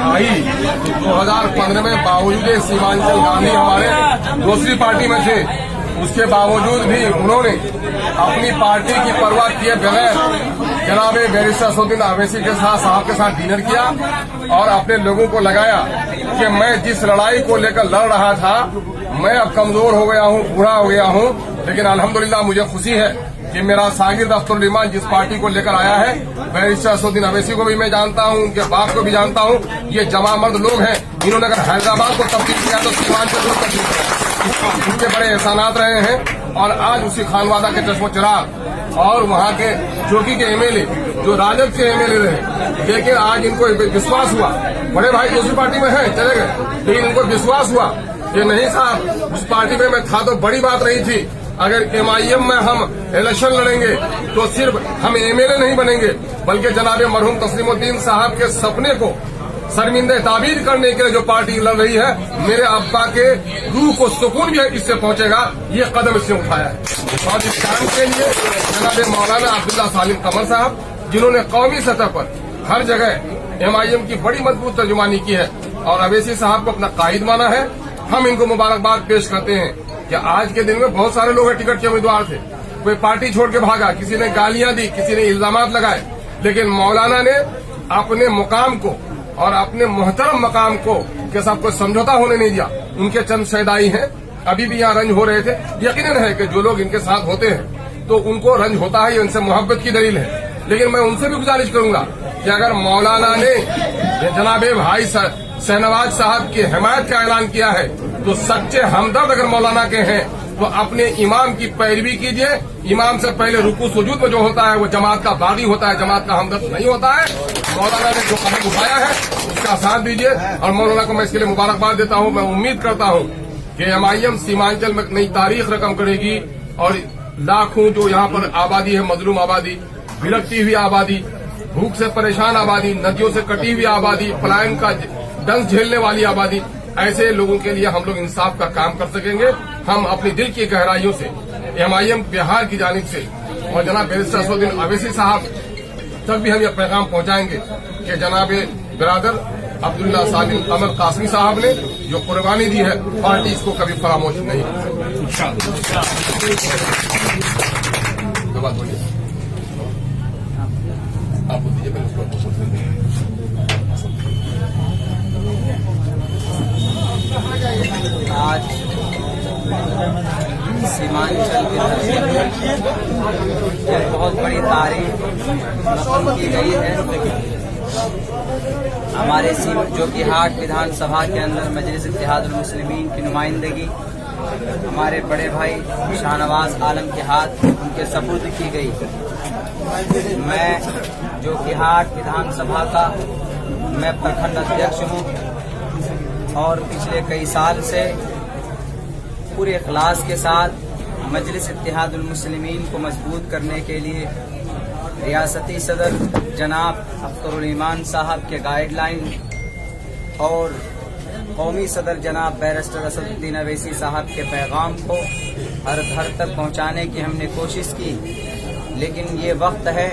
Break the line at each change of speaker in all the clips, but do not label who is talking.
आई 2015 में बावजूद सीमांचल गांधी हमारे दूसरी पार्टी में थे, उसके बावजूद भी उन्होंने अपनी पार्टी की परवाह किए बगैर जनाब बैरिस्टर असदुद्दीन अवैसी के साहब के साथ डिनर किया और अपने लोगों को लगाया कि मैं जिस लड़ाई को लेकर लड़ रहा था, मैं अब कमजोर हो गया हूं, बूढ़ा हो गया हूं, लेकिन अल्हम्दुलिल्लाह मुझे खुशी है कि मेरा शागिर्द अख्तरुल ईमान जिस पार्टी को लेकर आया है, बैरिस्टर असदुद्दीन अवैसी को भी मैं जानता हूं, उनके बाप को भी जानता हूं। ये जमामर्द लोग हैं, इन्होंने अगर हैदराबाद को तब्दील किया तो सीमांचल को तब्दील किया। इनके बड़े एहसानात रहे हैं और आज उसी खानवादा के चश्मो चिराग और वहां के चौकी के एमएलए जो राजद के एमएलए रहे, लेकिन आज इनको विश्वास हुआ, बड़े भाई दूसरी पार्टी में हैं, चले गए, लेकिन इनको विश्वास हुआ कि नहीं साहब उस पार्टी में मैं था तो बड़ी बात रही थी, अगर MIM में हम इलेक्शन लड़ेंगे तो सिर्फ हम एमएलए नहीं बनेंगे बल्कि जनाब मरहूम तस्लीमुद्दीन साहब के सपने को शर्मिंदे ताबीर करने के लिए जो पार्टी लड़ रही है, मेरे अब्बा के रूह को सुकून भी इससे पहुंचेगा, ये कदम इससे उठाया है। और इस काम के लिए जनाब मौलाना अब्दुल्ला सालिम कमर साहब, जिन्होंने कौमी सतह पर हर जगह MIM की बड़ी मजबूत तर्जुमानी की है और अवैसी साहब को अपना कायद माना है, हम इनको मुबारकबाद पेश करते हैं कि आज के दिन में बहुत सारे लोग टिकट के उम्मीदवार थे, कोई पार्टी छोड़ के भागा, किसी ने गालियां दी, किसी ने इल्जामात लगाए, लेकिन मौलाना ने अपने मुकाम को और अपने मोहतरम मकाम को के साथ कोई समझौता होने नहीं दिया। उनके चंद शहदाई हैं, अभी भी यहाँ रंज हो रहे थे। यकीनन है कि जो लोग इनके साथ होते हैं तो उनको रंज होता है, ये उनसे मोहब्बत की दलील है, लेकिन मैं उनसे भी गुजारिश करूंगा कि अगर मौलाना ने जनाबे भाई शहनवाज साहब की हिमायत का ऐलान किया है तो सच्चे हमदर्द अगर मौलाना के हैं तो अपने इमाम की पैरवी कीजिए। इमाम से पहले रुकू सुजूद में जो होता है वो जमात का बागी होता है, जमात का हमदर्द नहीं होता है। मौलाना ने जो कदम उठाया है उसका साथ दीजिए और मौलाना को मैं इसके लिए मुबारकबाद देता हूं। मैं उम्मीद करता हूं कि MIM सीमांचल में नई तारीख रकम करेगी और लाखों जो यहाँ पर आबादी है, मजलूम आबादी, भिड़कती हुई आबादी, भूख से परेशान आबादी, नदियों से कटी हुई आबादी, पलायन का दंश झेलने वाली आबादी, ऐसे लोगों के लिए हम लोग इंसाफ का काम कर सकेंगे। हम अपनी दिल की गहराइयों से MIM बिहार की जानिब से और जनाब बैरिस्टर असदुद्दीन अवैसी साहब तक भी हम यह पैगाम पहुंचाएंगे कि जनाब बिरादर अब्दुल्ला सालिम कमर कासमी साहब ने जो कुर्बानी दी है, पार्टी इसको कभी फरामोश नहीं कर सकती। आप
आज सीमांचल की धरती पर बहुत बड़ी तारीख रकम की गई है। हमारे जोकीहाट विधानसभा के अंदर मजलिस इत्तेहादुल मुस्लिमीन की नुमाइंदगी हमारे बड़े भाई शाहनवाज आलम के हाथ उनके सपुर्द की गई। मैं जोकीहाट विधानसभा का मैं प्रखंड अध्यक्ष हूँ और पिछले कई साल से पूरे इखलास के साथ मजलिस इत्तेहादुल मुस्लिमीन को मजबूत करने के लिए रियासती सदर जनाब अख्तरुल ईमान साहब के गाइडलाइन और कौमी सदर जनाब बैरिस्टर असदुद्दीन अवैसी साहब के पैगाम को हर घर तक पहुंचाने की हमने कोशिश की। लेकिन ये वक्त है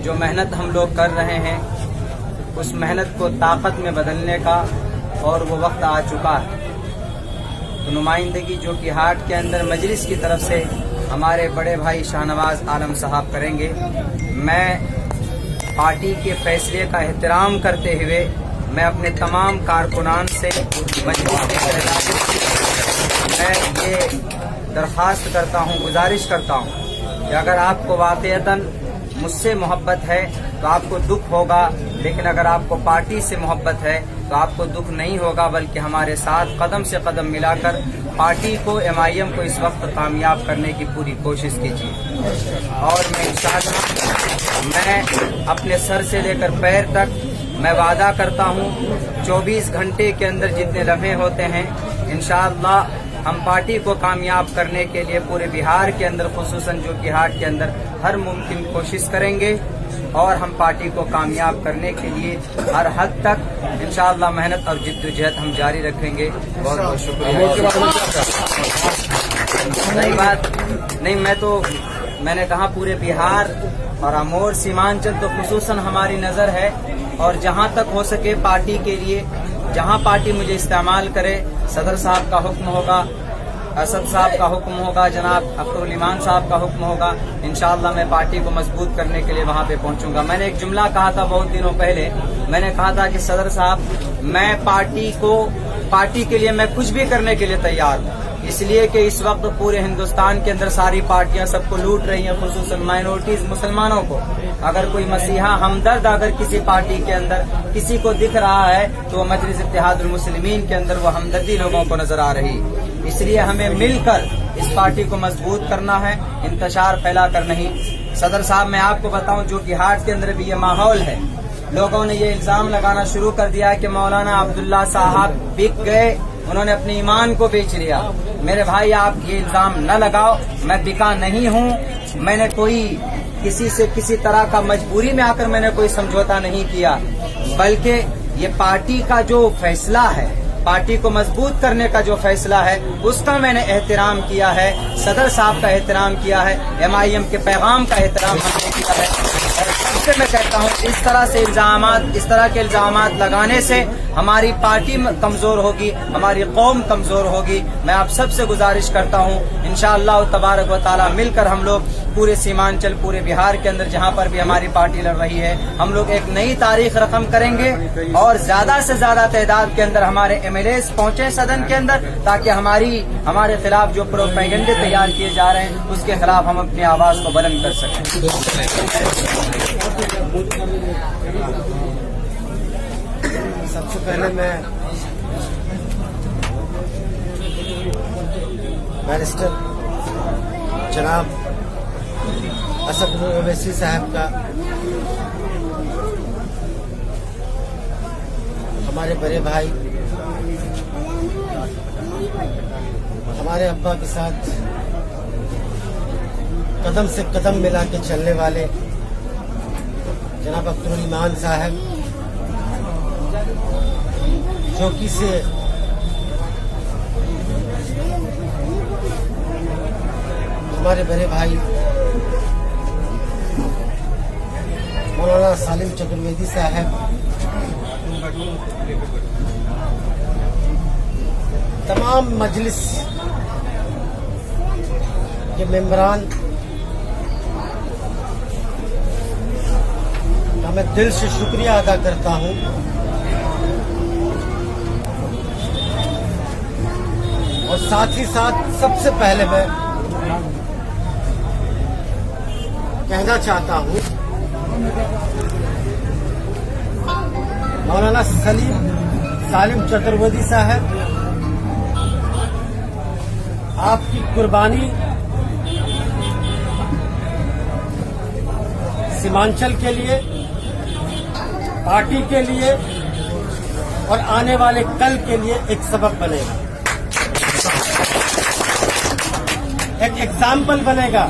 जो मेहनत हम लोग कर रहे हैं उस मेहनत को ताकत में बदलने का और वो वक्त आ चुका है। तो नुमाइंदगी जोकीहाट के अंदर मजलिस की तरफ से हमारे बड़े भाई शाहनवाज आलम साहब करेंगे। मैं पार्टी के फैसले का एहतराम करते हुए मैं अपने तमाम कारकुनान से मजलिस के मैं ये दरख्वास्त करता हूँ, गुजारिश करता हूँ कि अगर आपको वाक़ईतन मुझसे मोहब्बत है तो आपको दुख होगा, लेकिन अगर आपको पार्टी से मोहब्बत है तो आपको दुख नहीं होगा, बल्कि हमारे साथ कदम से कदम मिलाकर पार्टी को MIM को इस वक्त कामयाब करने की पूरी कोशिश कीजिए। और मैं इंशाअल्लाह मैं अपने सर से लेकर पैर तक मैं वादा करता हूँ 24 घंटे के अंदर जितने लम्हे होते हैं इंशाअल्लाह हम पार्टी को कामयाब करने के लिए पूरे बिहार के अंदर खुसूसन जोकीहाट के अंदर हर मुमकिन कोशिश करेंगे और हम पार्टी को कामयाब करने के लिए हर हद तक इंशाअल्लाह मेहनत और जिद्दोजहद हम जारी रखेंगे। बहुत बहुत शुक्रिया। नहीं बात नहीं, मैंने कहा पूरे बिहार اور امور सीमांचल तो खुसूसन हमारी नज़र है और जहां तक हो सके पार्टी के लिए जहां पार्टी मुझे इस्तेमाल करे, सदर साहब का हुक्म होगा, असद साहब का हुक्म होगा, जनाब अख्तरुल ईमान साहब का हुक्म होगा, इंशाअल्लाह मैं पार्टी को मजबूत करने के लिए वहां पे पहुंचूंगा। मैंने एक जुमला कहा था बहुत दिनों पहले, मैंने कहा था कि सदर साहब मैं पार्टी के लिए मैं कुछ भी करने के लिए तैयार हूँ, इसलिए कि इस वक्त पूरे हिंदुस्तान के अंदर सारी पार्टियां सबको लूट रही हैं, खुसूसन माइनॉरिटीज मुसलमानों को। अगर कोई मसीहा हमदर्द अगर किसी पार्टी के अंदर किसी को दिख रहा है तो वो मजलिस इत्तेहादुल मुस्लिमीन के अंदर वो हमदर्दी लोगों को नजर आ रही है। इसलिए हमें मिलकर इस पार्टी को मजबूत करना है, इंतशार फैला कर नहीं। सदर साहब मैं आपको बताऊं, जो कि हाट के अंदर भी ये माहौल है, लोगों ने ये इल्जाम लगाना शुरू कर दिया है कि मौलाना अब्दुल्ला साहब बिक गए, उन्होंने अपने ईमान को बेच लिया। मेरे भाई आप ये इल्जाम न लगाओ, मैं बिका नहीं हूँ, मैंने कोई किसी से किसी तरह का मजबूरी में आकर मैंने कोई समझौता नहीं किया, बल्कि ये पार्टी का जो फैसला है, पार्टी को मजबूत करने का जो फैसला है उसका मैंने एहतराम किया है, सदर साहब का एहतराम किया है, MIM के पैगाम का एहतराम हमने किया है। इससे मैं कहता हूँ इस तरह के इल्जामात लगाने से हमारी पार्टी कमजोर होगी, हमारी कौम कमजोर होगी। मैं आप सबसे गुजारिश करता हूँ इंशाअल्लाह तबारक व तआला मिलकर हम लोग पूरे सीमांचल, पूरे बिहार के अंदर जहाँ पर भी हमारी पार्टी लड़ रही है, हम लोग एक नई तारीख रकम करेंगे और ज्यादा से ज्यादा तादाद के अंदर हमारे MLAs पहुंचे सदन के अंदर, ताकि हमारे खिलाफ जो प्रोपेगेंडे तैयार किए जा रहे हैं उसके खिलाफ हम अपनी आवाज को बुलंद कर सकें।
सबसे पहले मैं बैरिस्टर जनाब असद ओवैसी साहब का, हमारे बड़े भाई, हमारे अब्बा के साथ कदम से कदम मिला के चलने वाले जनाब अख्तरुल ईमान साहब, चौकी से हमारे बड़े भाई मौलाना सालिम चतुर्वेदी साहब, तमाम मजलिस के मेंबरान का मैं दिल से शुक्रिया अदा करता हूं। और साथ ही साथ सबसे पहले मैं कहना चाहता हूं मौलाना सालिम चतुर्वेदी साहब, आपकी कुर्बानी सीमांचल के लिए, पार्टी के लिए और आने वाले कल के लिए एक सबक बनेगा, एक एग्जाम्पल बनेगा।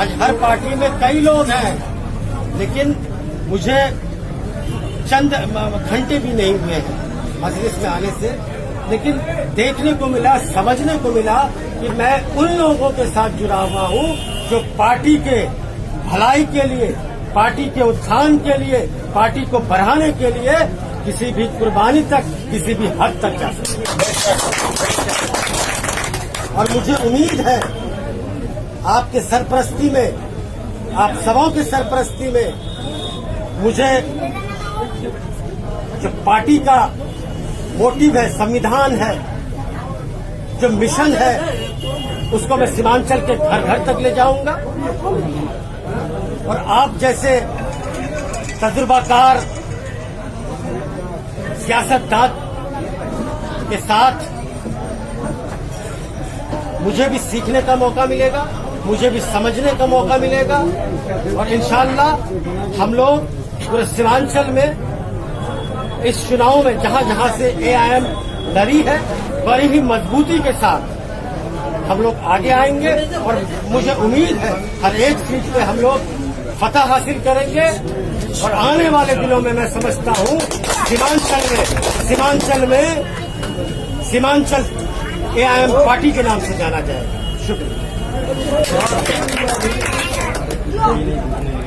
आज हर पार्टी में कई लोग हैं, लेकिन मुझे चंद घंटे भी नहीं हुए हैं मजलिस में आने से, लेकिन देखने को मिला, समझने को मिला कि मैं उन लोगों के साथ जुड़ा हुआ हूं जो पार्टी के भलाई के लिए, पार्टी के उत्थान के लिए, पार्टी को बढ़ाने के लिए किसी भी कुर्बानी तक, किसी भी हद तक जा सकते। और मुझे उम्मीद है आपके सरपरस्ती में, आप सबों की सरपरस्ती में, मुझे जो पार्टी का मोटिव है, संविधान है, जो मिशन है, उसको मैं सीमांचल के घर घर तक ले जाऊंगा। और आप जैसे तजुर्बाकार सियासतदान के साथ मुझे भी सीखने का मौका मिलेगा, मुझे भी समझने का मौका मिलेगा। और इंशाअल्लाह हम लोग पूरे सीमांचल में इस चुनाव में जहां जहां से AIM लड़ी है, बड़ी ही मजबूती के साथ हम लोग आगे आएंगे। और मुझे उम्मीद है हर एक सीट पे हम लोग फतह हासिल करेंगे। और आने वाले दिनों में मैं समझता हूं सीमांचल AIM पार्टी के नाम से जाना जाएगा। शुक्रिया। नहीं